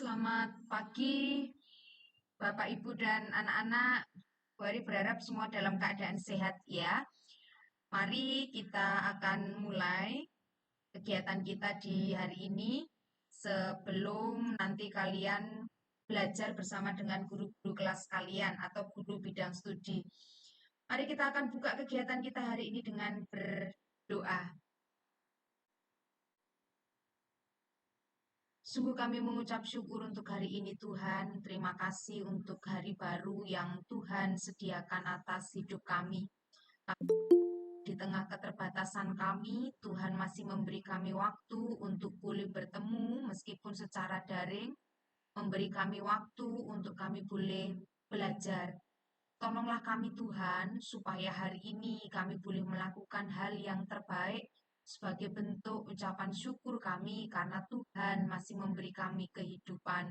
Selamat pagi, Bapak, Ibu, dan anak-anak. Bu Ari berharap semua dalam keadaan sehat ya. Mari kita akan mulai kegiatan kita di hari ini sebelum nanti kalian belajar bersama dengan guru-guru kelas kalian atau guru bidang studi. Mari kita akan buka kegiatan kita hari ini dengan berdoa. Sungguh kami mengucap syukur untuk hari ini Tuhan. Terima kasih untuk hari baru yang Tuhan sediakan atas hidup kami. Di tengah keterbatasan kami, Tuhan masih memberi kami waktu untuk boleh bertemu meskipun secara daring, memberi kami waktu untuk kami boleh belajar. Tolonglah kami Tuhan, supaya hari ini kami boleh melakukan hal yang terbaik sebagai bentuk ucapan syukur kami karena Tuhan masih memberi kami kehidupan.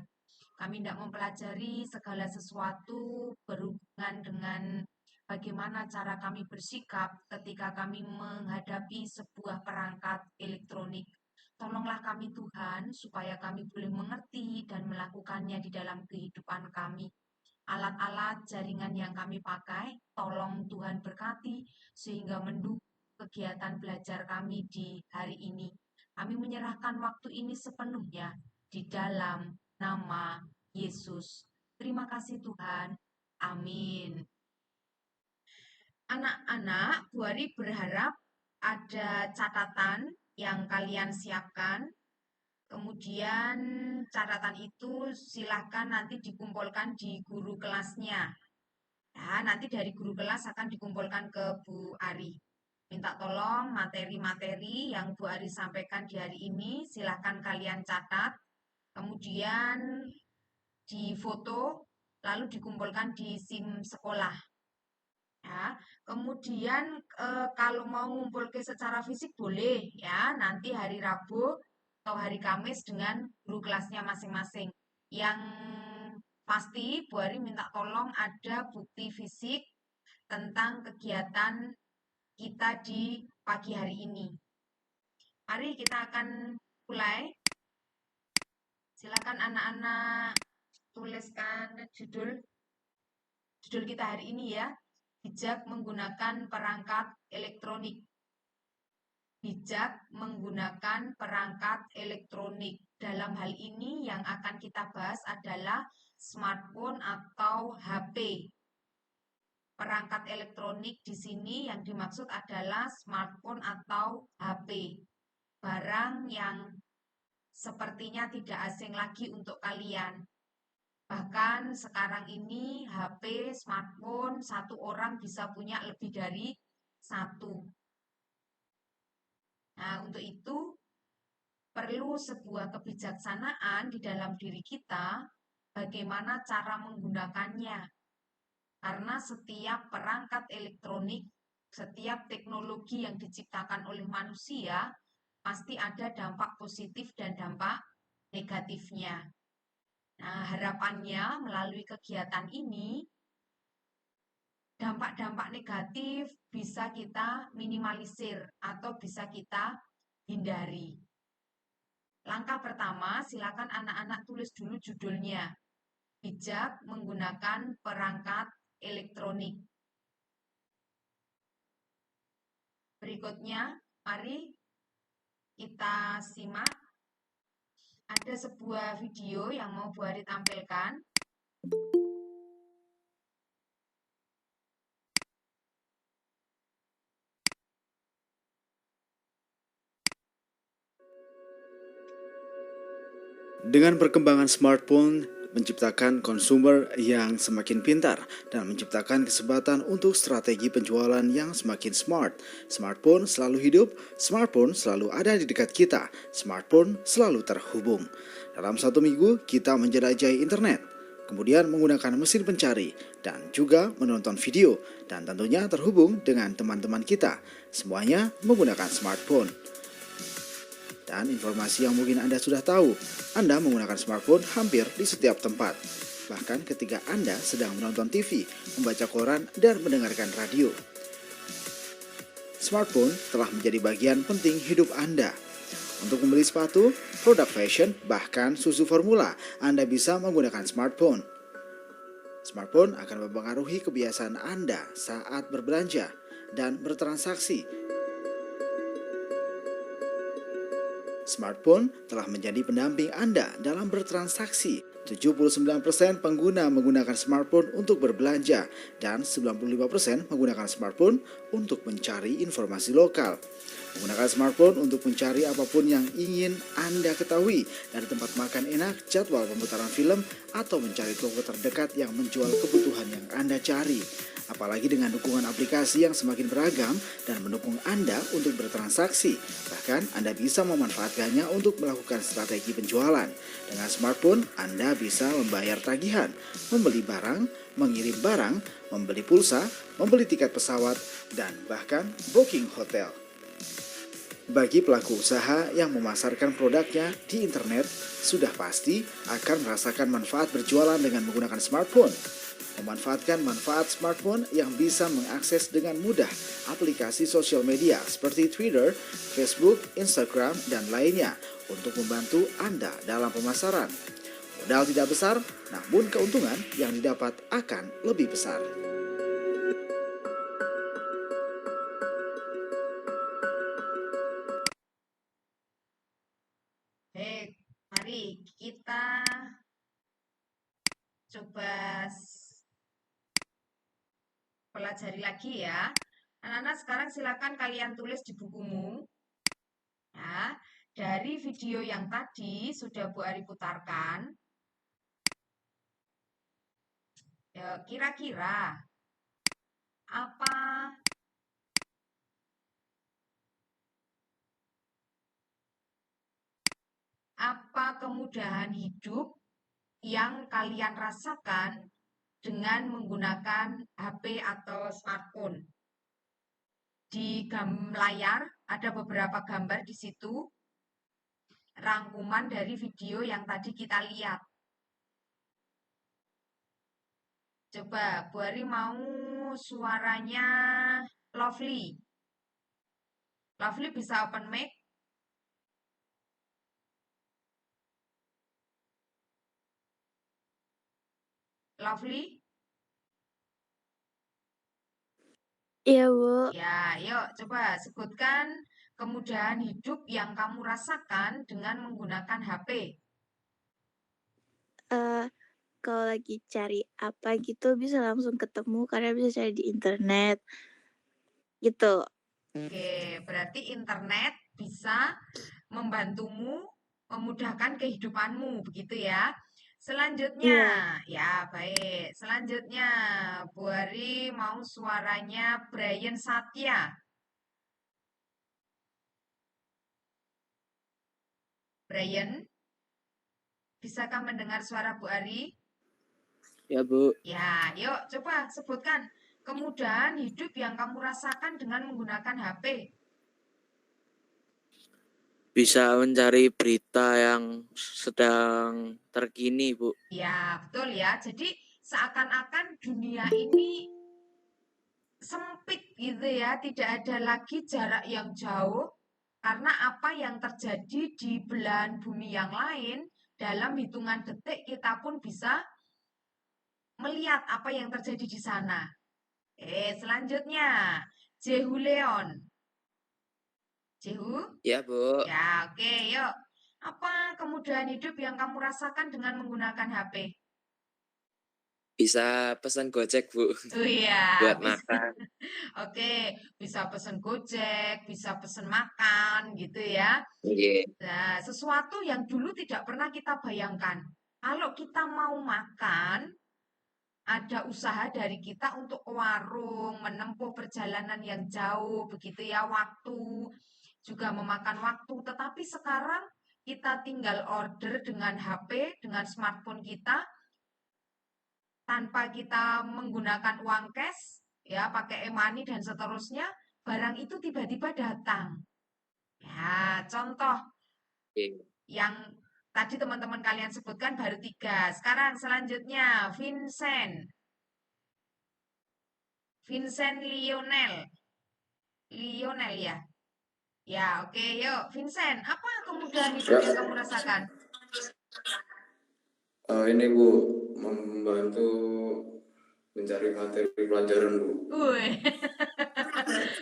Kami tidak mempelajari segala sesuatu berhubungan dengan bagaimana cara kami bersikap ketika kami menghadapi sebuah perangkat elektronik. Tolonglah kami Tuhan, supaya kami boleh mengerti dan melakukannya di dalam kehidupan kami. Alat-alat jaringan yang kami pakai, tolong Tuhan berkati sehingga mendukung kegiatan belajar kami di hari ini. Kami menyerahkan waktu ini sepenuhnya di dalam nama Yesus. Terima kasih Tuhan. Amin. Anak-anak, Bu Ari berharap ada catatan yang kalian siapkan. Kemudian catatan itu silahkan nanti dikumpulkan di guru kelasnya. Nah, nanti dari guru kelas akan dikumpulkan ke Bu Ari. Minta tolong materi-materi yang Bu Ari sampaikan di hari ini, silahkan kalian catat, kemudian difoto, lalu dikumpulkan di SIM sekolah. Ya, kemudian kalau mau ngumpul ke secara fisik boleh ya, nanti hari Rabu atau hari Kamis dengan guru kelasnya masing-masing. Yang pasti Bu Ari minta tolong ada bukti fisik tentang kegiatan kita di pagi hari ini. Mari kita akan mulai. Silakan anak-anak tuliskan judul kita hari ini ya. Bijak menggunakan perangkat elektronik. Bijak menggunakan perangkat elektronik. Dalam hal ini yang akan kita bahas adalah smartphone atau HP. Perangkat elektronik di sini yang dimaksud adalah smartphone atau HP. Barang yang sepertinya tidak asing lagi untuk kalian. Bahkan sekarang ini HP, smartphone, satu orang bisa punya lebih dari satu. Nah, untuk itu perlu sebuah kebijaksanaan di dalam diri kita bagaimana cara menggunakannya. Karena setiap perangkat elektronik, setiap teknologi yang diciptakan oleh manusia, pasti ada dampak positif dan dampak negatifnya. Nah, harapannya melalui kegiatan ini, dampak-dampak negatif bisa kita minimalisir atau bisa kita hindari. Langkah pertama, silakan anak-anak tulis dulu judulnya. Bijak menggunakan perangkat elektronik. Berikutnya, mari kita simak. Ada sebuah video yang mau Bu Ari tampilkan. Dengan perkembangan smartphone, menciptakan konsumer yang semakin pintar dan menciptakan kesempatan untuk strategi penjualan yang semakin smart. Smartphone selalu hidup, smartphone selalu ada di dekat kita, smartphone selalu terhubung. Dalam satu minggu, kita menjelajahi internet, kemudian menggunakan mesin pencari, dan juga menonton video, dan tentunya terhubung dengan teman-teman kita. Semuanya menggunakan smartphone. Dan informasi yang mungkin Anda sudah tahu, Anda menggunakan smartphone hampir di setiap tempat. Bahkan ketika Anda sedang menonton TV, membaca koran, dan mendengarkan radio. Smartphone telah menjadi bagian penting hidup Anda. Untuk membeli sepatu, produk fashion, bahkan susu formula, Anda bisa menggunakan smartphone. Smartphone akan mempengaruhi kebiasaan Anda saat berbelanja dan bertransaksi. Smartphone telah menjadi pendamping Anda dalam bertransaksi. 79% pengguna menggunakan smartphone untuk berbelanja dan 95% menggunakan smartphone untuk mencari informasi lokal. Menggunakan smartphone untuk mencari apapun yang ingin Anda ketahui, dari tempat makan enak, jadwal pemutaran film, atau mencari toko terdekat yang menjual kebutuhan yang Anda cari. Apalagi dengan dukungan aplikasi yang semakin beragam dan mendukung Anda untuk bertransaksi. Bahkan Anda bisa memanfaatkannya untuk melakukan strategi penjualan. Dengan smartphone, Anda bisa membayar tagihan, membeli barang, mengirim barang, membeli pulsa, membeli tiket pesawat, dan bahkan booking hotel. Bagi pelaku usaha yang memasarkan produknya di internet, sudah pasti akan merasakan manfaat berjualan dengan menggunakan smartphone. Memanfaatkan manfaat smartphone yang bisa mengakses dengan mudah aplikasi sosial media seperti Twitter, Facebook, Instagram, dan lainnya untuk membantu Anda dalam pemasaran. Modal tidak besar, namun keuntungan yang didapat akan lebih besar. Baik, mari kita coba pelajari lagi ya. Anak-anak sekarang silakan kalian tulis di bukumu. Ya, dari video yang tadi sudah Bu Ari putarkan, ya, kira-kira apa apa kemudahan hidup yang kalian rasakan dengan menggunakan HP atau smartphone? Di layar ada beberapa gambar di situ, rangkuman dari video yang tadi kita lihat. Coba Bu Ari mau suaranya Lovely. Lovely bisa open mic? Lovely? Iya, Bu. Ya, yuk coba sebutkan kemudahan hidup yang kamu rasakan dengan menggunakan HP. Kalau lagi cari apa gitu bisa langsung ketemu karena bisa cari di internet. Gitu. Oke, berarti internet bisa membantumu memudahkan kehidupanmu, begitu ya. Selanjutnya, Iya. ya baik. Selanjutnya, Bu Ari mau suaranya Brian Satya. Brian, bisakah mendengar suara Bu Ari? Ya, Bu. Ya, yuk coba sebutkan kemudahan hidup yang kamu rasakan dengan menggunakan HP. Bisa mencari berita yang sedang terkini, Bu. Ya, betul ya. Jadi seakan-akan dunia ini sempit gitu ya, tidak ada lagi jarak yang jauh karena apa yang terjadi di belahan bumi yang lain dalam hitungan detik kita pun bisa melihat apa yang terjadi di sana. Selanjutnya, Jehu Leon. Jehu? Ya, Bu. Ya, oke, yuk. Apa kemudahan hidup yang kamu rasakan dengan menggunakan HP? Bisa pesan Gojek, Bu. Oh iya, Buat bisa. makan. Oke, bisa pesen Gojek, bisa pesen makan gitu ya. Iya. Nah, sesuatu yang dulu tidak pernah kita bayangkan. Kalau kita mau makan, ada usaha dari kita untuk ke warung, menempuh perjalanan yang jauh, begitu ya, waktu, juga memakan waktu. Tetapi sekarang kita tinggal order dengan HP, dengan smartphone kita, tanpa kita menggunakan uang cash, ya, pakai e-money dan seterusnya, barang itu tiba-tiba datang. Ya, contoh Iya. yang tadi teman-teman kalian sebutkan baru 3. Sekarang selanjutnya, Vincent. Vincent Lionel. Lionel ya. Ya, oke, yuk. Vincent, apa kemudahan hidup yang kamu rasakan? Ini Bu, membantu mencari materi pelajaran Bu. Wih,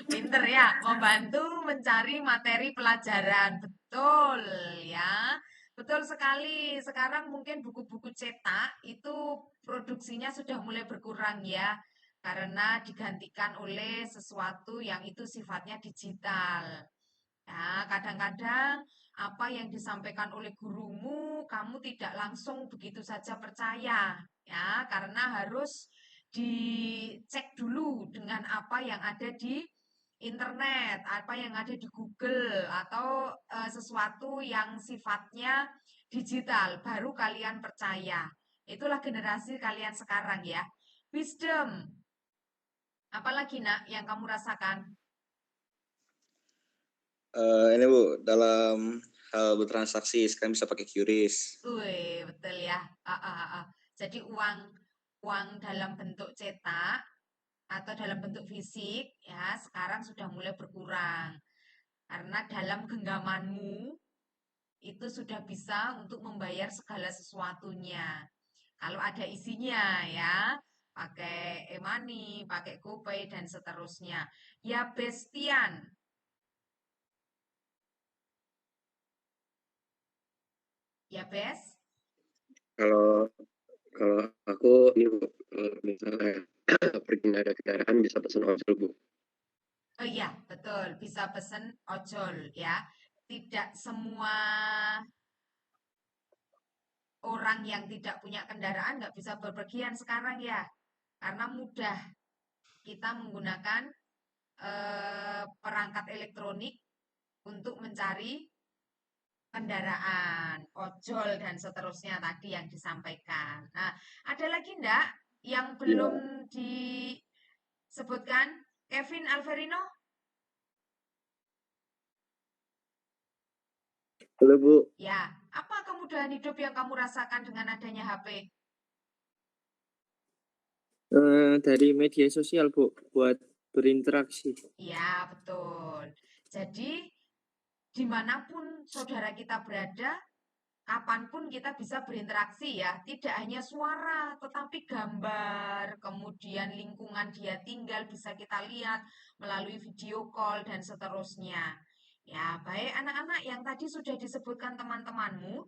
pinter ya, membantu mencari materi pelajaran. Betul ya, betul sekali. Sekarang mungkin buku-buku cetak itu produksinya sudah mulai berkurang ya, karena digantikan oleh sesuatu yang itu sifatnya digital. Ya, kadang-kadang apa yang disampaikan oleh gurumu, kamu tidak langsung begitu saja percaya, ya, karena harus dicek dulu dengan apa yang ada di internet, apa yang ada di Google, atau sesuatu yang sifatnya digital, baru kalian percaya. Itulah generasi kalian sekarang ya. Wisdom, apalagi nak yang kamu rasakan? Ini Bu, dalam hal bertransaksi sekarang bisa pakai QRIS. Wih, betul ya. Jadi uang dalam bentuk cetak atau dalam bentuk fisik ya sekarang sudah mulai berkurang karena dalam genggamanmu itu sudah bisa untuk membayar segala sesuatunya. Kalau ada isinya ya, pakai e-money, pakai GoPay dan seterusnya. Ya Bestian. Ya Bes. Kalau aku ini Bu, misalnya pergi nggak ada kendaraan bisa pesan ojol Bu. Oh iya, betul. Bisa pesen ojol ya. Tidak semua orang yang tidak punya kendaraan nggak bisa bepergian sekarang ya. Karena mudah kita menggunakan perangkat elektronik untuk mencari kendaraan, ojol dan seterusnya tadi yang disampaikan. Nah, ada lagi enggak yang belum disebutkan? Kevin Alverino? Halo Bu, Ya, apa kemudahan hidup yang kamu rasakan dengan adanya HP? Dari media sosial Bu, buat berinteraksi. Ya, betul. Jadi, dimanapun saudara kita berada, kapanpun kita bisa berinteraksi ya. Tidak hanya suara, tetapi gambar, kemudian lingkungan dia tinggal bisa kita lihat melalui video call dan seterusnya. Ya, baik anak-anak yang tadi sudah disebutkan teman-temanmu,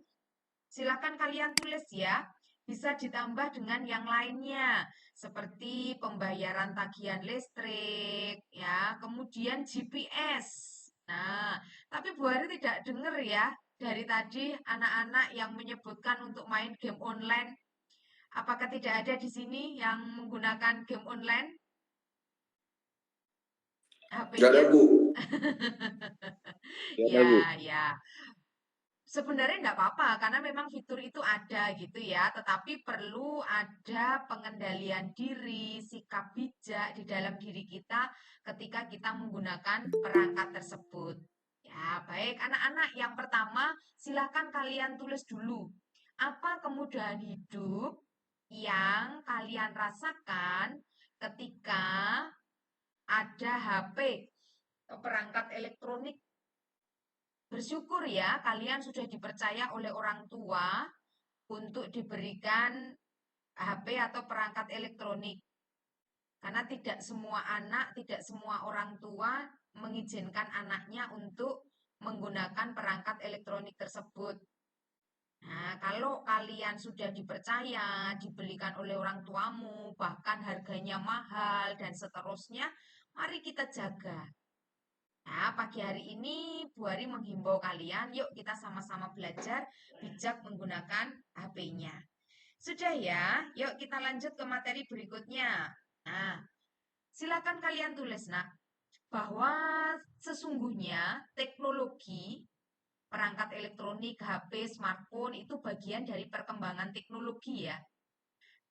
silakan kalian tulis ya. Bisa ditambah dengan yang lainnya, seperti pembayaran tagihan listrik, ya, kemudian GPS. Nah, tapi Bu Hari tidak dengar ya dari tadi anak-anak yang menyebutkan untuk main game online. Apakah tidak ada di sini yang menggunakan game online? Nggak ada HP-nya? Bu. Nggak ada, Bu. Ya. Sebenarnya enggak apa-apa karena memang fitur itu ada gitu ya, tetapi perlu ada pengendalian diri, sikap bijak di dalam diri kita ketika kita menggunakan perangkat tersebut. Ya, baik anak-anak, yang pertama silakan kalian tulis dulu. Apa kemudahan hidup yang kalian rasakan ketika ada HP, perangkat elektronik. Bersyukur ya, kalian sudah dipercaya oleh orang tua untuk diberikan HP atau perangkat elektronik. Karena tidak semua anak, tidak semua orang tua mengizinkan anaknya untuk menggunakan perangkat elektronik tersebut. Nah, kalau kalian sudah dipercaya, dibelikan oleh orang tuamu, bahkan harganya mahal dan seterusnya, mari kita jaga. Nah, pagi hari ini Bu Hari menghimbau kalian, yuk kita sama-sama belajar bijak menggunakan HP-nya. Sudah ya, yuk kita lanjut ke materi berikutnya. Nah, silakan kalian tulis, nak, bahwa sesungguhnya teknologi, perangkat elektronik, HP, smartphone itu bagian dari perkembangan teknologi ya.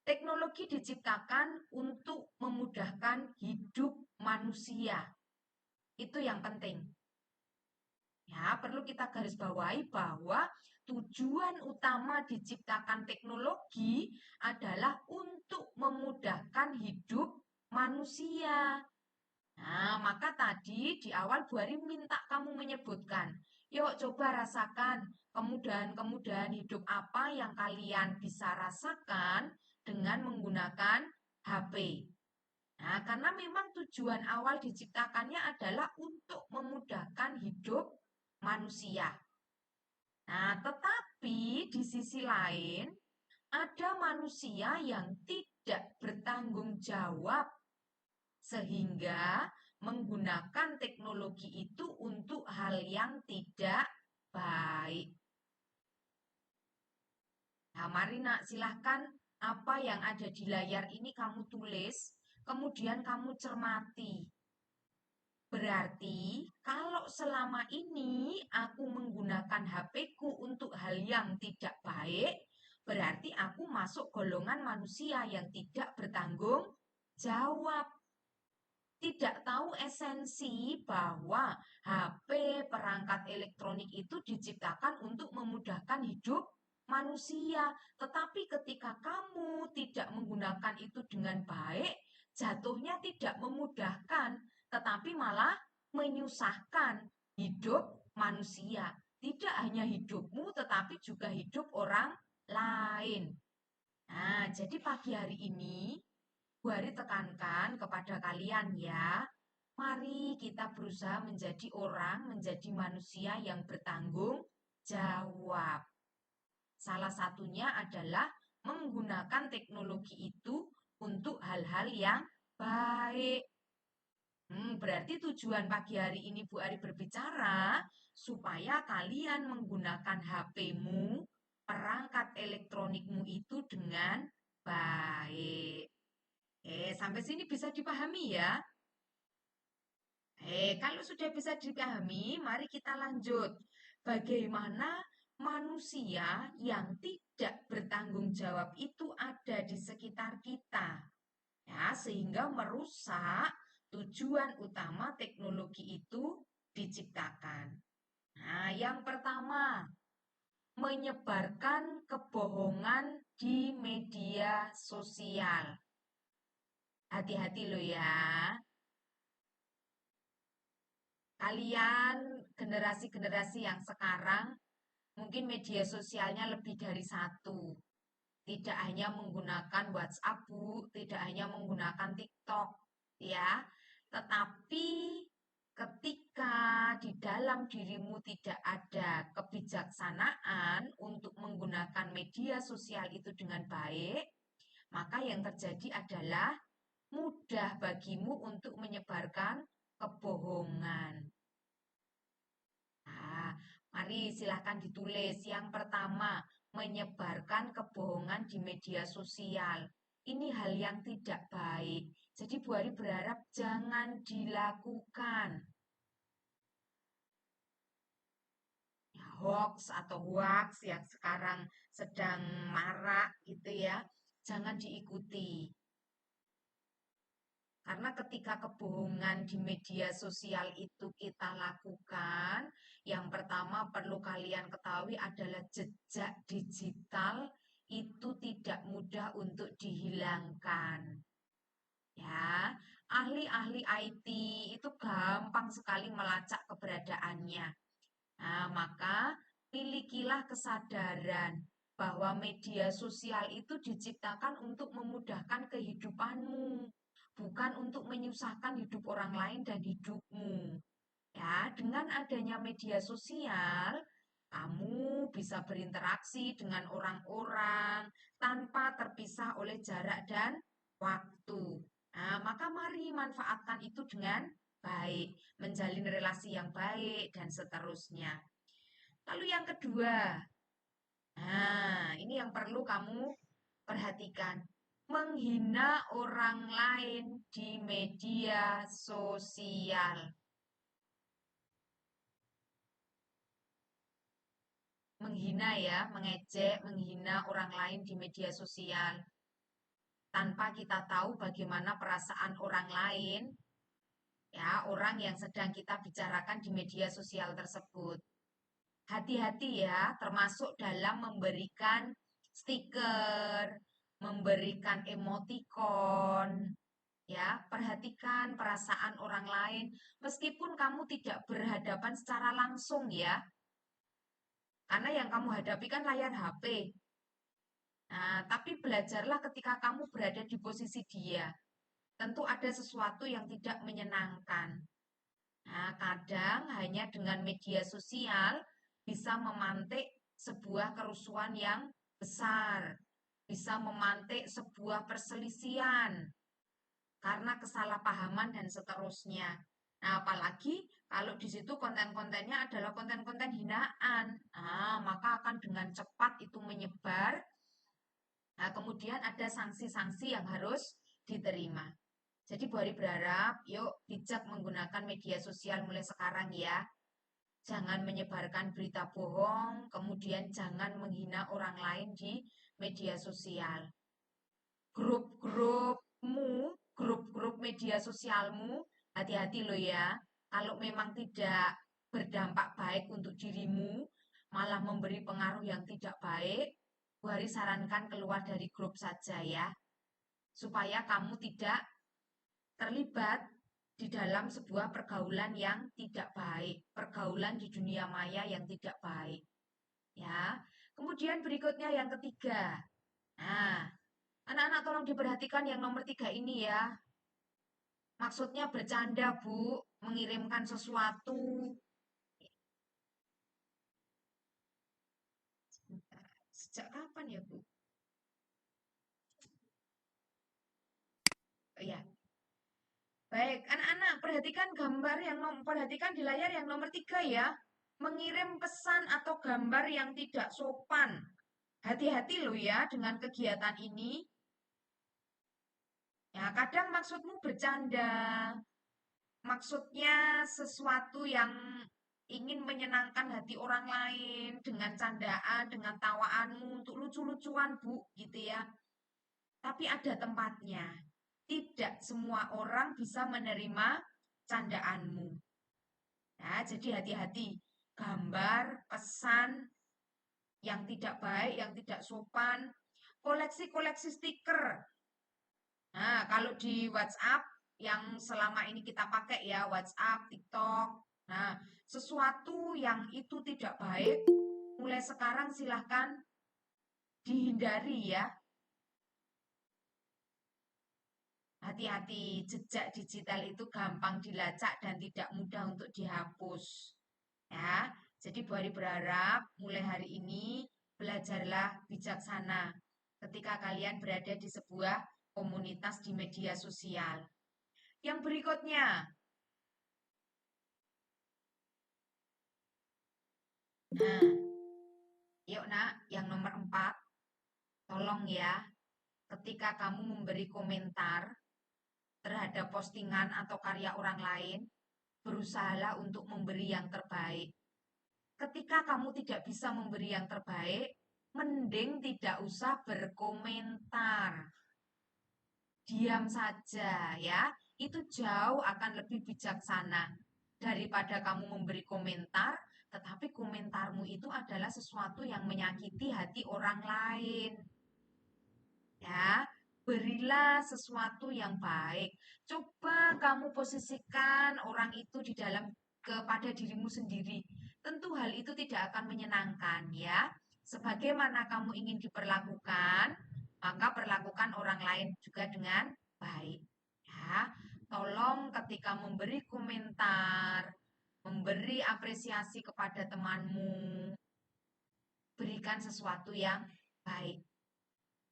Teknologi diciptakan untuk memudahkan hidup manusia. Itu yang penting. Ya, perlu kita garis bawahi bahwa tujuan utama diciptakan teknologi adalah untuk memudahkan hidup manusia. Nah, maka tadi di awal Bu Hari minta kamu menyebutkan Yuk coba rasakan kemudahan-kemudahan hidup apa yang kalian bisa rasakan dengan menggunakan HP. Nah, karena memang tujuan awal diciptakannya adalah untuk memudahkan hidup manusia. Nah, tetapi di sisi lain ada manusia yang tidak bertanggung jawab sehingga menggunakan teknologi itu untuk hal yang tidak baik. Nah, mari nak silahkan apa yang ada di layar ini kamu tulis, kemudian kamu cermati. Berarti kalau selama ini aku menggunakan HP-ku untuk hal yang tidak baik, berarti aku masuk golongan manusia yang tidak bertanggung jawab. Tidak tahu esensi bahwa HP perangkat elektronik itu diciptakan untuk memudahkan hidup manusia. Tetapi ketika kamu tidak menggunakan itu dengan baik, jatuhnya tidak memudahkan, tetapi malah menyusahkan hidup manusia. Tidak hanya hidupmu, tetapi juga hidup orang lain. Nah, jadi pagi hari ini Bu Hari tekankan kepada kalian ya, mari kita berusaha menjadi orang, menjadi manusia yang bertanggung jawab. Salah satunya adalah menggunakan teknologi itu untuk hal-hal yang baik. Berarti tujuan pagi hari ini Bu Ari berbicara supaya kalian menggunakan HP-mu, perangkat elektronikmu itu dengan baik. Sampai sini bisa dipahami ya? Kalau sudah bisa dipahami, mari kita lanjut. Bagaimana manusia yang tidak bertanggung jawab itu ada di sekitar kita, ya, sehingga merusak tujuan utama teknologi itu diciptakan. Nah, yang pertama, menyebarkan kebohongan di media sosial. Hati-hati loh ya. Kalian generasi-generasi yang sekarang mungkin media sosialnya lebih dari satu. Tidak hanya menggunakan WhatsApp, Bu, tidak hanya menggunakan TikTok, ya. Tetapi ketika di dalam dirimu tidak ada kebijaksanaan untuk menggunakan media sosial itu dengan baik, maka yang terjadi adalah mudah bagimu untuk menyebarkan kebohongan. Nah, mari silahkan ditulis. Yang pertama, menyebarkan kebohongan di media sosial. Ini hal yang tidak baik. Jadi Bu Ari berharap jangan dilakukan. Ya, hoax atau hoax yang sekarang sedang marak gitu ya, jangan diikuti. Karena ketika kebohongan di media sosial itu kita lakukan, yang pertama perlu kalian ketahui adalah jejak digital itu tidak mudah untuk dihilangkan. Ya, ahli-ahli IT itu gampang sekali melacak keberadaannya. Nah, maka milikilah kesadaran bahwa media sosial itu diciptakan untuk memudahkan kehidupanmu, bukan untuk menyusahkan hidup orang lain dan hidupmu. Ya, dengan adanya media sosial, kamu bisa berinteraksi dengan orang-orang tanpa terpisah oleh jarak dan waktu. Nah, maka mari manfaatkan itu dengan baik, menjalin relasi yang baik, dan seterusnya. Lalu yang kedua, nah ini yang perlu kamu perhatikan. Menghina orang lain di media sosial. Menghina ya, mengejek, menghina orang lain di media sosial. Tanpa kita tahu bagaimana perasaan orang lain, ya, orang yang sedang kita bicarakan di media sosial tersebut. Hati-hati ya, termasuk dalam memberikan stiker, memberikan emoticon, ya, perhatikan perasaan orang lain, meskipun kamu tidak berhadapan secara langsung ya, Karena yang kamu hadapi kan layar HP. Nah, tapi belajarlah ketika kamu berada di posisi dia. Tentu ada sesuatu yang tidak menyenangkan. Nah, kadang hanya dengan media sosial bisa memantik sebuah kerusuhan yang besar, bisa memantik sebuah perselisihan karena kesalahpahaman dan seterusnya. Nah, apalagi kalau di situ konten-kontennya adalah konten-konten hinaan, nah, maka akan dengan cepat itu menyebar. Nah, kemudian ada sanksi-sanksi yang harus diterima. Jadi Bu Ari berharap, yuk bijak menggunakan media sosial mulai sekarang ya. Jangan menyebarkan berita bohong, kemudian jangan menghina orang lain di media sosial. Grup-grup media sosialmu, hati-hati loh ya. Kalau memang tidak berdampak baik untuk dirimu, malah memberi pengaruh yang tidak baik, Bu Hari sarankan keluar dari grup saja ya. Supaya kamu tidak terlibat di dalam sebuah pergaulan yang tidak baik, pergaulan di dunia maya yang tidak baik. Ya. Kemudian berikutnya yang ketiga. Nah, anak-anak tolong diperhatikan yang nomor 3 ini ya. Maksudnya bercanda, Bu, mengirimkan sesuatu. Sejak kapan ya, Bu? Oh, ya. Baik, anak-anak perhatikan gambar yang perhatikan di layar yang nomor 3 ya. Mengirim pesan atau gambar yang tidak sopan. Hati-hati loh ya dengan kegiatan ini. Ya, kadang maksudmu bercanda. Maksudnya sesuatu yang ingin menyenangkan hati orang lain dengan candaan, dengan tawaanmu untuk lucu-lucuan, Bu, gitu ya. Tapi ada tempatnya. Tidak semua orang bisa menerima candaanmu. Nah, jadi hati-hati. Gambar, pesan yang tidak baik, yang tidak sopan, koleksi-koleksi stiker. Nah, kalau di WhatsApp yang selama ini kita pakai ya, WhatsApp, TikTok. Nah, sesuatu yang itu tidak baik, mulai sekarang silahkan dihindari ya. Hati-hati, jejak digital itu gampang dilacak dan tidak mudah untuk dihapus. Ya, jadi Bu Hari berharap mulai hari ini belajarlah bijaksana ketika kalian berada di sebuah komunitas di media sosial. Yang berikutnya, nah, yuk nak, yang nomor 4, tolong ya, ketika kamu memberi komentar terhadap postingan atau karya orang lain, berusahalah untuk memberi yang terbaik. Ketika kamu tidak bisa memberi yang terbaik, mending tidak usah berkomentar. Diam saja ya, itu jauh akan lebih bijaksana daripada kamu memberi komentar, tetapi komentarmu itu adalah sesuatu yang menyakiti hati orang lain. Ya, berilah sesuatu yang baik. Coba kamu posisikan orang itu di dalam kepada dirimu sendiri. Tentu hal itu tidak akan menyenangkan ya. Sebagaimana kamu ingin diperlakukan, maka perlakukan orang lain juga dengan baik. Ya, tolong ketika memberi komentar, memberi apresiasi kepada temanmu, berikan sesuatu yang baik.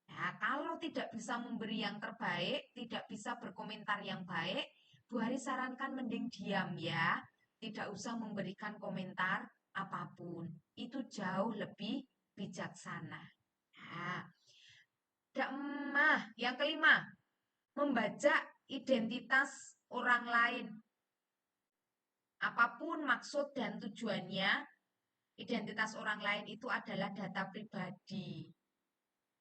Nah, kalau tidak bisa memberi yang terbaik, tidak bisa berkomentar yang baik, Bu Hari sarankan mending diam ya. Tidak usah memberikan komentar apapun. Itu jauh lebih bijaksana. Nah, yang kelima, membaca identitas orang lain. Apapun maksud dan tujuannya, identitas orang lain itu adalah data pribadi.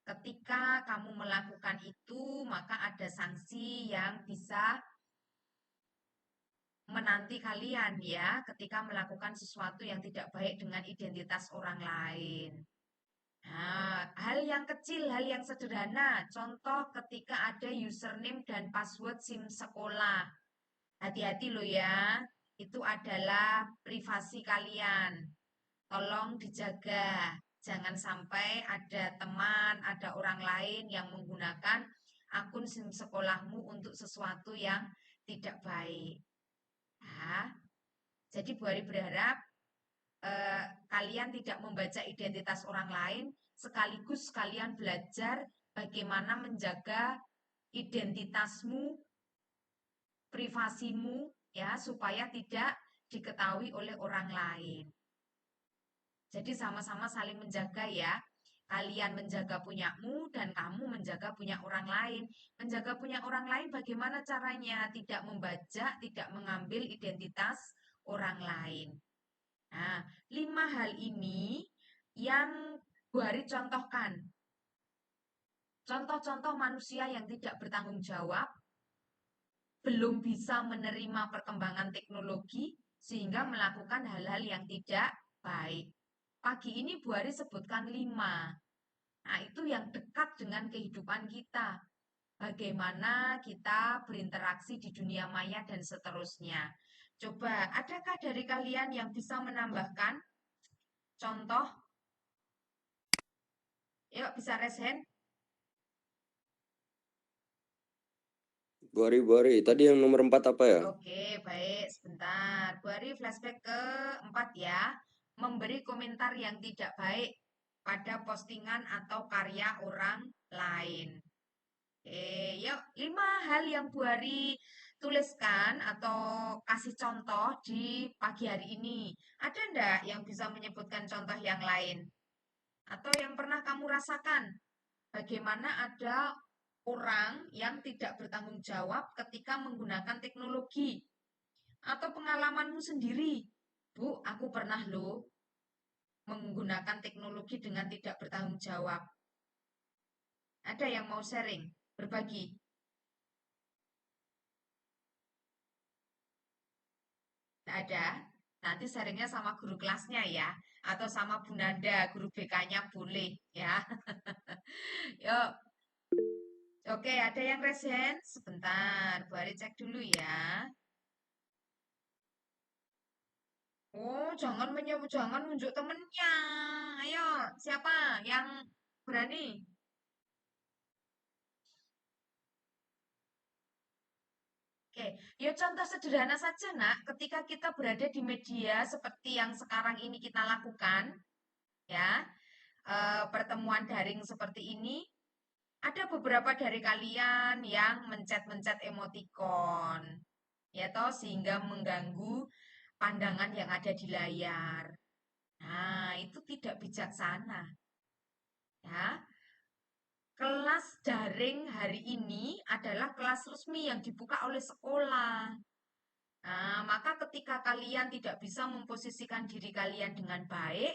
Ketika kamu melakukan itu, maka ada sanksi yang bisa menanti kalian ya, ketika melakukan sesuatu yang tidak baik dengan identitas orang lain. Nah, hal yang kecil, hal yang sederhana, contoh ketika ada username dan password SIM sekolah. Hati-hati loh ya, itu adalah privasi kalian. tolong dijaga. Jangan sampai ada teman, ada orang lain yang menggunakan akun sekolahmu untuk sesuatu yang tidak baik. Nah, jadi Bu Ari berharap kalian tidak membaca identitas orang lain, sekaligus kalian belajar bagaimana menjaga identitasmu, privasimu, ya, supaya tidak diketahui oleh orang lain. Jadi sama-sama saling menjaga ya. Kalian menjaga punyamu dan kamu menjaga punya orang lain. Menjaga punya orang lain bagaimana caranya? Tidak membajak, tidak mengambil identitas orang lain. Nah, 5 hal ini yang Bu Hari contohkan. Contoh-contoh manusia yang tidak bertanggung jawab, belum bisa menerima perkembangan teknologi, sehingga melakukan hal-hal yang tidak baik. Pagi ini Bu Hari sebutkan 5. Nah, itu yang dekat dengan kehidupan kita. Bagaimana kita berinteraksi di dunia maya dan seterusnya. Coba, adakah dari kalian yang bisa menambahkan contoh? Yuk, bisa raise hand. Bu Ari, tadi yang nomor 4 apa ya? Oke, baik, sebentar. Bu Ari flashback ke 4 ya. Memberi komentar yang tidak baik pada postingan atau karya orang lain. Oke, yuk 5 hal yang Bu Ari tuliskan atau kasih contoh di pagi hari ini. Ada enggak yang bisa menyebutkan contoh yang lain? Atau yang pernah kamu rasakan? Bagaimana ada orang yang tidak bertanggung jawab ketika menggunakan teknologi? Atau pengalamanmu sendiri? Bu, aku pernah loh menggunakan teknologi dengan tidak bertanggung jawab. Ada yang mau sharing, berbagi? Tidak ada. Nanti sharingnya sama guru kelasnya ya. Atau sama Bu Nanda, guru BK-nya boleh ya. Yuk. Oke, ada yang raise hand? Sebentar, Bu Ari cek dulu ya. Oh, jangan nunjuk temennya. Ayo, siapa yang berani? Oke, ya contoh sederhana saja nak, ketika kita berada di media seperti yang sekarang ini kita lakukan, ya, pertemuan daring seperti ini, ada beberapa dari kalian yang mencet-mencet emoticon, ya toh, sehingga mengganggu pandangan yang ada di layar. Nah, itu tidak bijaksana, ya. Kelas daring hari ini adalah kelas resmi yang dibuka oleh sekolah. Nah, maka ketika kalian tidak bisa memposisikan diri kalian dengan baik,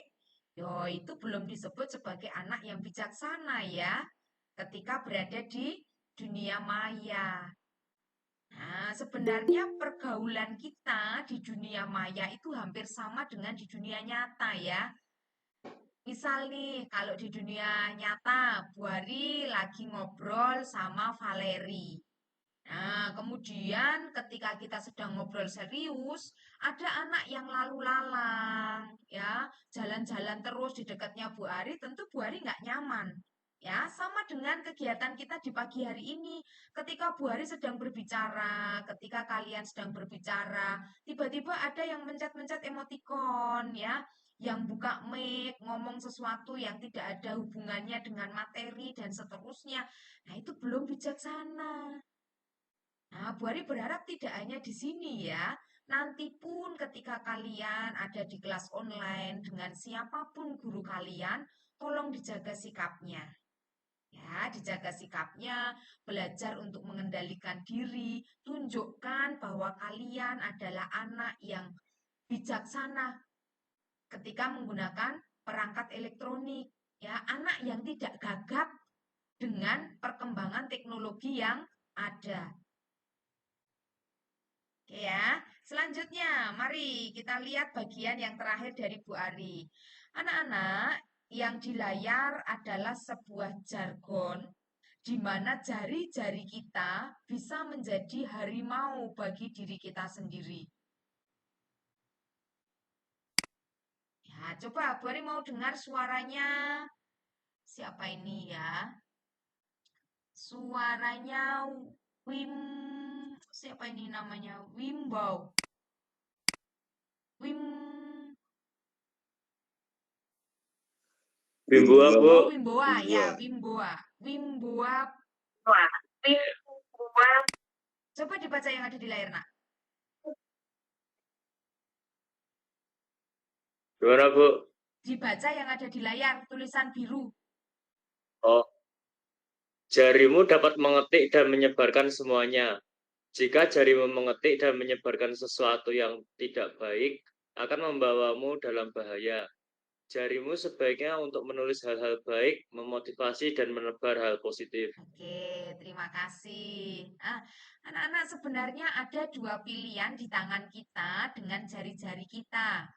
yo itu belum disebut sebagai anak yang bijaksana ya, ketika berada di dunia maya. Nah, sebenarnya pergaulan kita di dunia maya itu hampir sama dengan di dunia nyata ya. Misal nih, kalau di dunia nyata, Bu Ari lagi ngobrol sama Valeri. Nah, kemudian ketika kita sedang ngobrol serius, ada anak yang lalu lalang, ya, jalan-jalan terus di dekatnya Bu Ari, tentu Bu Ari nggak nyaman. Ya, sama dengan kegiatan kita di pagi hari ini. Ketika Bu Ari sedang berbicara, ketika kalian sedang berbicara, tiba-tiba ada yang mencet-mencet emoticon, ya, yang buka mic, ngomong sesuatu yang tidak ada hubungannya dengan materi dan seterusnya. Nah, itu belum bijaksana. Nah, Bu Ari berharap tidak hanya di sini ya. Nanti pun ketika kalian ada di kelas online dengan siapapun guru kalian, tolong dijaga sikapnya. Ya, dijaga sikapnya, belajar untuk mengendalikan diri, tunjukkan bahwa kalian adalah anak yang bijaksana ketika menggunakan perangkat elektronik. Ya, anak yang tidak gagap dengan perkembangan teknologi yang ada. Oke ya, selanjutnya mari kita lihat bagian yang terakhir dari Bu Ari. Anak-anak, yang di layar adalah sebuah jargon di mana jari-jari kita bisa menjadi harimau bagi diri kita sendiri. Nah, coba Bu Ari mau dengar suaranya siapa ini ya? Suaranya Wim, siapa ini namanya? Wimbo. Wim, Bimbo Bu. oh Wimboa ya, Wimboa. Wimboa. Coba dibaca yang ada di layar, Nak. Gimana Bu? Dibaca yang ada di layar, tulisan biru. Oh, jarimu dapat mengetik dan menyebarkan semuanya. Jika jarimu mengetik dan menyebarkan sesuatu yang tidak baik, akan membawamu dalam bahaya. Jarimu sebaiknya untuk menulis hal-hal baik, memotivasi, dan menebar hal positif. Oke, terima kasih. Anak-anak sebenarnya ada dua pilihan di tangan kita dengan jari-jari kita.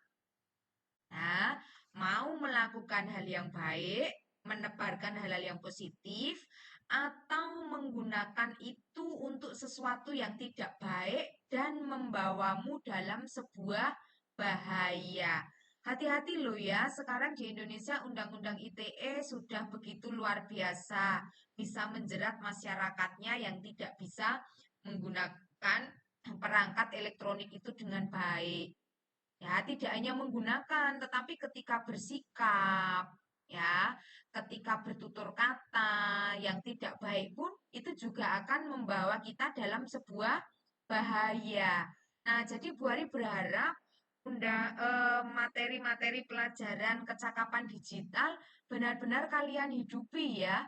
Nah, mau melakukan hal yang baik, menebarkan hal-hal yang positif, atau menggunakan itu untuk sesuatu yang tidak baik dan membawamu dalam sebuah bahaya. Hati-hati loh ya, sekarang di Indonesia Undang-Undang ITE sudah begitu luar biasa, bisa menjerat masyarakatnya yang tidak bisa menggunakan perangkat elektronik itu dengan baik. Ya, tidak hanya menggunakan, tetapi ketika bersikap, ya, ketika bertutur kata yang tidak baik pun itu juga akan membawa kita dalam sebuah bahaya. Nah, jadi Bu Ari berharap materi-materi pelajaran kecakapan digital benar-benar kalian hidupi ya,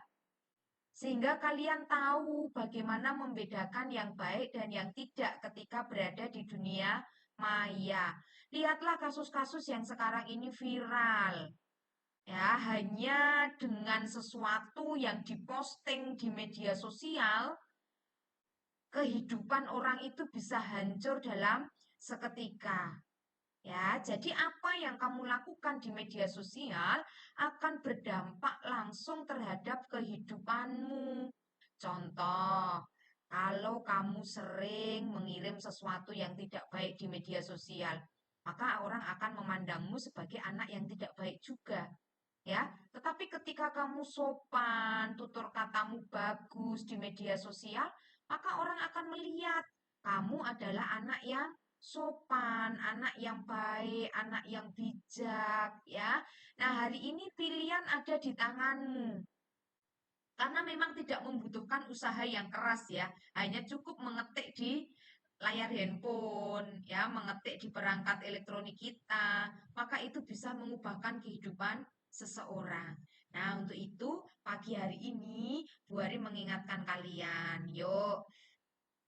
sehingga kalian tahu bagaimana membedakan yang baik dan yang tidak ketika berada di dunia maya. Lihatlah kasus-kasus yang sekarang ini viral. Ya, hanya dengan sesuatu yang diposting di media sosial, kehidupan orang itu bisa hancur dalam seketika. Ya, jadi apa yang kamu lakukan di media sosial akan berdampak langsung terhadap kehidupanmu. Contoh, kalau kamu sering mengirim sesuatu yang tidak baik di media sosial, maka orang akan memandangmu sebagai anak yang tidak baik juga. Ya, tetapi ketika kamu sopan, tutur katamu bagus di media sosial, maka orang akan melihat kamu adalah anak yang sopan, anak yang baik, anak yang bijak, ya. Nah, hari ini pilihan ada di tanganmu. Karena memang tidak membutuhkan usaha yang keras ya, hanya cukup mengetik di layar handphone, ya, mengetik di perangkat elektronik kita, maka itu bisa mengubahkan kehidupan seseorang. Nah, untuk itu pagi hari ini Bu Hari mengingatkan kalian, yuk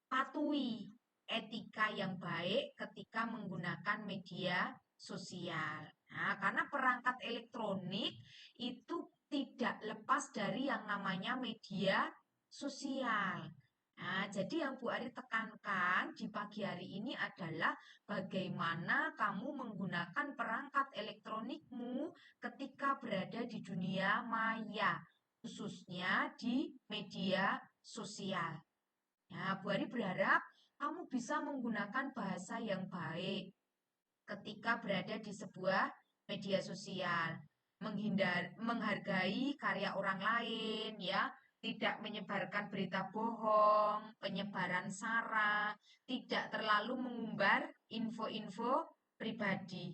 patuhi etika yang baik ketika menggunakan media sosial. Nah, karena perangkat elektronik itu tidak lepas dari yang namanya media sosial. Nah, jadi yang Bu Ari tekankan di pagi hari ini adalah bagaimana kamu menggunakan perangkat elektronikmu ketika berada di dunia maya, khususnya di media sosial. Ya, Bu Ari berharap kamu bisa menggunakan bahasa yang baik ketika berada di sebuah media sosial, menghargai karya orang lain, ya, tidak menyebarkan berita bohong, penyebaran sara, tidak terlalu mengumbar info-info pribadi.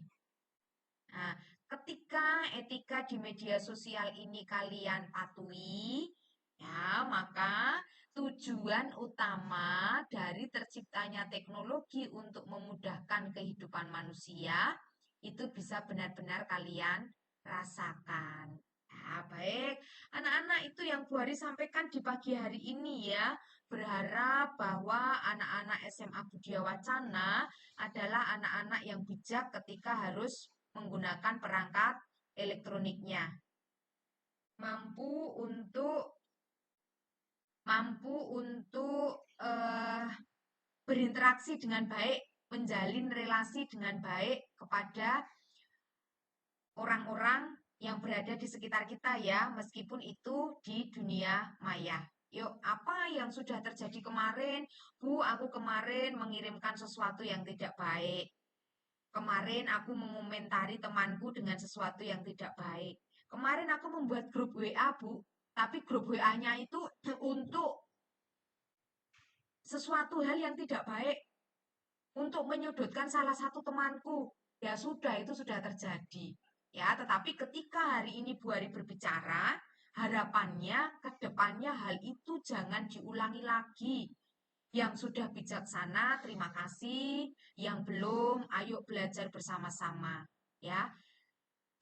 Nah, ketika etika di media sosial ini kalian patuhi, ya, maka tujuan utama dari terciptanya teknologi untuk memudahkan kehidupan manusia itu bisa benar-benar kalian rasakan. Nah, baik, anak-anak itu yang Bu Hari sampaikan di pagi hari ini ya. Berharap bahwa anak-anak SMA Budaya Wacana adalah anak-anak yang bijak ketika harus menggunakan perangkat elektroniknya. Mampu untuk berinteraksi dengan baik, menjalin relasi dengan baik kepada orang-orang yang berada di sekitar kita ya, meskipun itu di dunia maya. Yuk, apa yang sudah terjadi kemarin? Bu, aku kemarin mengirimkan sesuatu yang tidak baik. Kemarin aku mengomentari temanku dengan sesuatu yang tidak baik. Kemarin aku membuat grup WA, Bu, tapi grup WA-nya itu untuk sesuatu hal yang tidak baik, untuk menyudutkan salah satu temanku. Ya sudah, itu sudah terjadi. Ya, tetapi ketika hari ini Bu Ari berbicara, harapannya ke depannya hal itu jangan diulangi lagi. Yang sudah bijaksana, terima kasih. Yang belum, ayo belajar bersama-sama. Ya,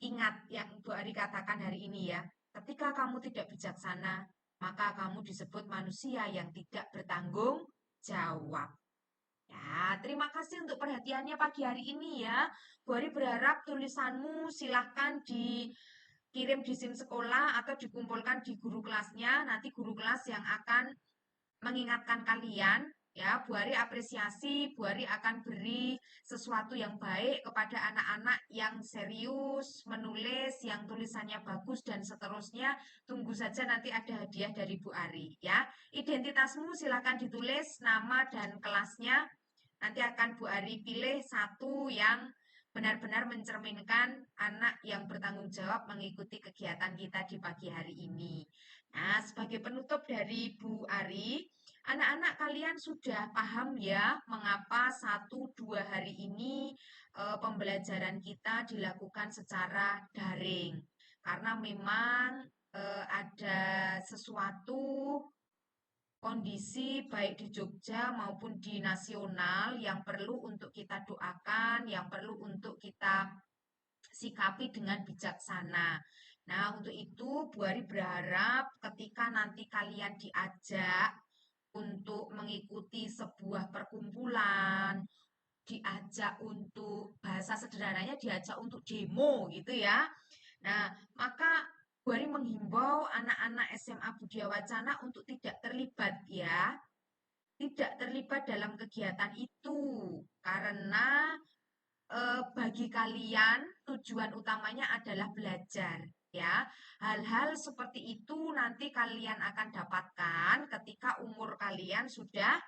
ingat yang Bu Ari katakan hari ini ya. Ketika kamu tidak bijaksana, maka kamu disebut manusia yang tidak bertanggung jawab. Ya, terima kasih untuk perhatiannya pagi hari ini ya. Bu Ari berharap tulisanmu silahkan dikirim di SIM sekolah atau dikumpulkan di guru kelasnya. Nanti guru kelas yang akan mengingatkan kalian ya. Bu Ari apresiasi, Bu Ari akan beri sesuatu yang baik kepada anak-anak yang serius menulis, yang tulisannya bagus dan seterusnya. Tunggu saja nanti ada hadiah dari Bu Ari ya. Identitasmu silahkan ditulis nama dan kelasnya. Nanti akan Bu Ari pilih satu yang benar-benar mencerminkan anak yang bertanggung jawab mengikuti kegiatan kita di pagi hari ini. Nah, sebagai penutup dari Bu Ari, anak-anak kalian sudah paham ya mengapa 1-2 hari ini pembelajaran kita dilakukan secara daring. Karena memang ada sesuatu kondisi baik di Jogja maupun di nasional yang perlu untuk kita doakan, yang perlu untuk kita sikapi dengan bijaksana. Nah, untuk itu Bu Ari berharap ketika nanti kalian diajak untuk mengikuti sebuah perkumpulan, diajak untuk bahasa sederhananya diajak untuk demo gitu ya. Nah, maka Bu Ari menghimbau anak-anak SMA Budaya Wacana untuk tidak terlibat ya, tidak terlibat dalam kegiatan itu karena bagi kalian tujuan utamanya adalah belajar ya. Hal-hal seperti itu nanti kalian akan dapatkan ketika umur kalian sudah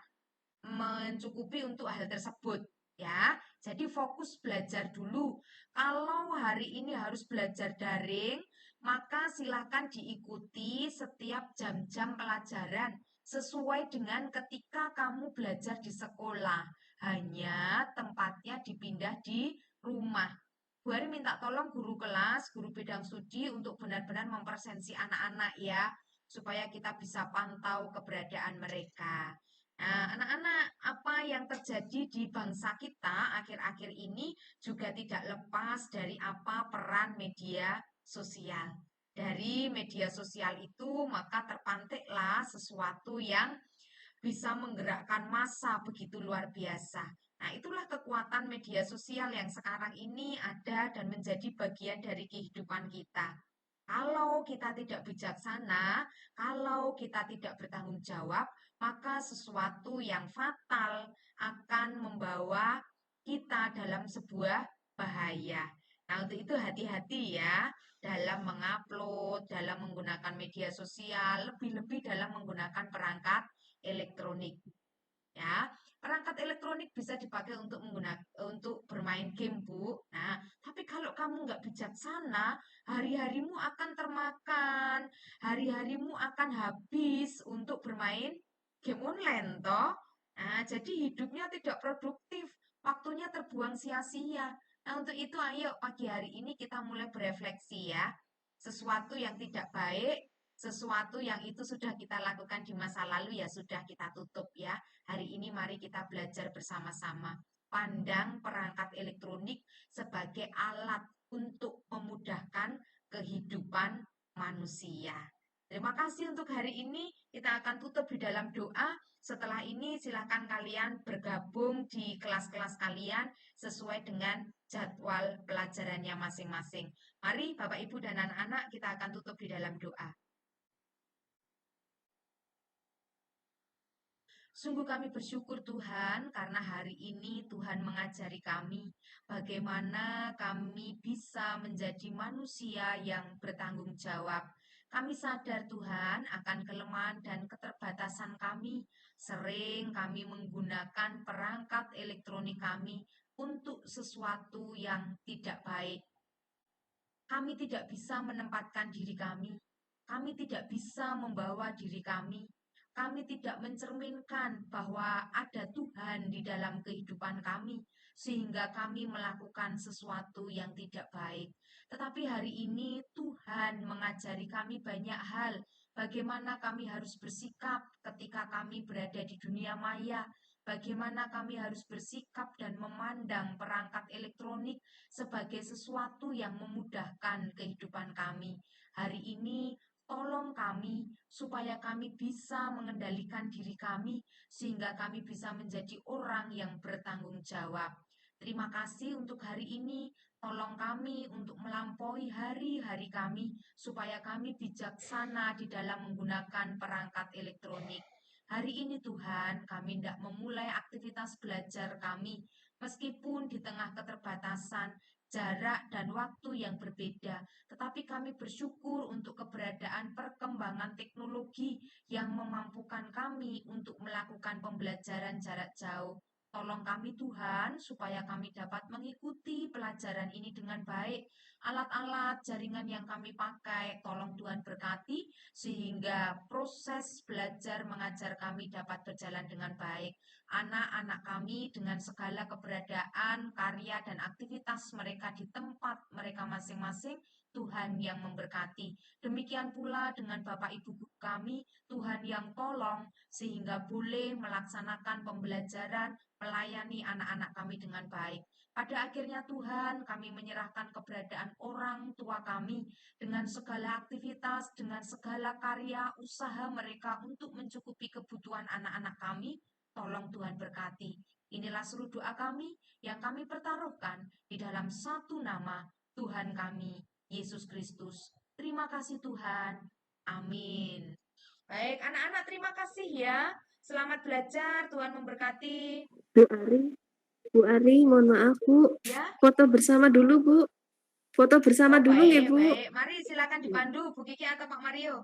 mencukupi untuk hal tersebut ya. Jadi fokus belajar dulu. Kalau hari ini harus belajar daring, maka silakan diikuti setiap jam-jam pelajaran sesuai dengan ketika kamu belajar di sekolah. Hanya tempatnya dipindah di rumah. Bu Ari minta tolong guru kelas, guru bidang studi untuk benar-benar mempersensi anak-anak ya, supaya kita bisa pantau keberadaan mereka. Nah, anak-anak, apa yang terjadi di bangsa kita akhir-akhir ini juga tidak lepas dari apa peran media sosial. Dari media sosial itu maka terpantiklah sesuatu yang bisa menggerakkan massa begitu luar biasa. Nah, itulah kekuatan media sosial yang sekarang ini ada dan menjadi bagian dari kehidupan kita. Kalau kita tidak bijaksana, kalau kita tidak bertanggung jawab, maka sesuatu yang fatal akan membawa kita dalam sebuah bahaya. Nah, untuk itu hati-hati ya dalam mengupload, dalam menggunakan media sosial, lebih-lebih dalam menggunakan perangkat elektronik. Ya, perangkat elektronik bisa dipakai untuk bermain game, Bu. Nah, tapi kalau kamu nggak bijaksana, hari-harimu akan termakan, hari-harimu akan habis untuk bermain game online, toh. Nah, jadi hidupnya tidak produktif, waktunya terbuang sia-sia. Nah, untuk itu ayo pagi hari ini kita mulai berefleksi ya. Sesuatu yang tidak baik, sesuatu yang itu sudah kita lakukan di masa lalu ya sudah kita tutup ya. Hari ini mari kita belajar bersama-sama. Pandang perangkat elektronik sebagai alat untuk memudahkan kehidupan manusia. Terima kasih untuk hari ini. Kita akan tutup di dalam doa. Setelah ini silakan kalian bergabung di kelas-kelas kalian sesuai dengan jadwal pelajarannya masing-masing. Mari Bapak Ibu dan anak-anak kita akan tutup di dalam doa. Sungguh kami bersyukur Tuhan karena hari ini Tuhan mengajari kami bagaimana kami bisa menjadi manusia yang bertanggung jawab Kami sadar Tuhan akan kelemahan dan keterbatasan kami. Sering kami menggunakan perangkat elektronik kami untuk sesuatu yang tidak baik. Kami tidak bisa menempatkan diri kami. Kami tidak bisa membawa diri kami. Kami tidak mencerminkan bahwa ada Tuhan di dalam kehidupan kami, sehingga kami melakukan sesuatu yang tidak baik. Tetapi hari ini Tuhan mengajari kami banyak hal, bagaimana kami harus bersikap ketika kami berada di dunia maya, bagaimana kami harus bersikap dan memandang perangkat elektronik sebagai sesuatu yang memudahkan kehidupan kami. Hari ini, tolong kami supaya kami bisa mengendalikan diri kami sehingga kami bisa menjadi orang yang bertanggung jawab. Terima kasih untuk hari ini. Tolong kami untuk melampaui hari-hari kami supaya kami bijaksana di dalam menggunakan perangkat elektronik. Hari ini Tuhan, kami tidak memulai aktivitas belajar kami meskipun di tengah keterbatasan jarak dan waktu yang berbeda, tetapi kami bersyukur untuk keberadaan perkembangan teknologi yang memampukan kami untuk melakukan pembelajaran jarak jauh. Tolong kami Tuhan, supaya kami dapat mengikuti pelajaran ini dengan baik. Alat-alat jaringan yang kami pakai, tolong Tuhan berkati, sehingga proses belajar mengajar kami dapat berjalan dengan baik. Anak-anak kami dengan segala keberadaan, karya, dan aktivitas mereka di tempat mereka masing-masing, Tuhan yang memberkati. Demikian pula dengan Bapak Ibu guru kami, Tuhan yang tolong sehingga boleh melaksanakan pembelajaran, melayani anak-anak kami dengan baik. Pada akhirnya Tuhan, kami menyerahkan keberadaan orang tua kami dengan segala aktivitas, dengan segala karya, usaha mereka untuk mencukupi kebutuhan anak-anak kami. Tolong Tuhan berkati. Inilah seluruh doa kami yang kami pertaruhkan di dalam satu nama Tuhan kami, Yesus Kristus. Terima kasih Tuhan. Amin. Baik, anak-anak terima kasih ya. Selamat belajar, Tuhan memberkati. Bu Ari, mohon maaf Bu. Ya. Foto bersama dulu Bu. Foto bersama dulu ya Bu. Baik, mari silakan dipandu Bu Kiki atau Pak Mario.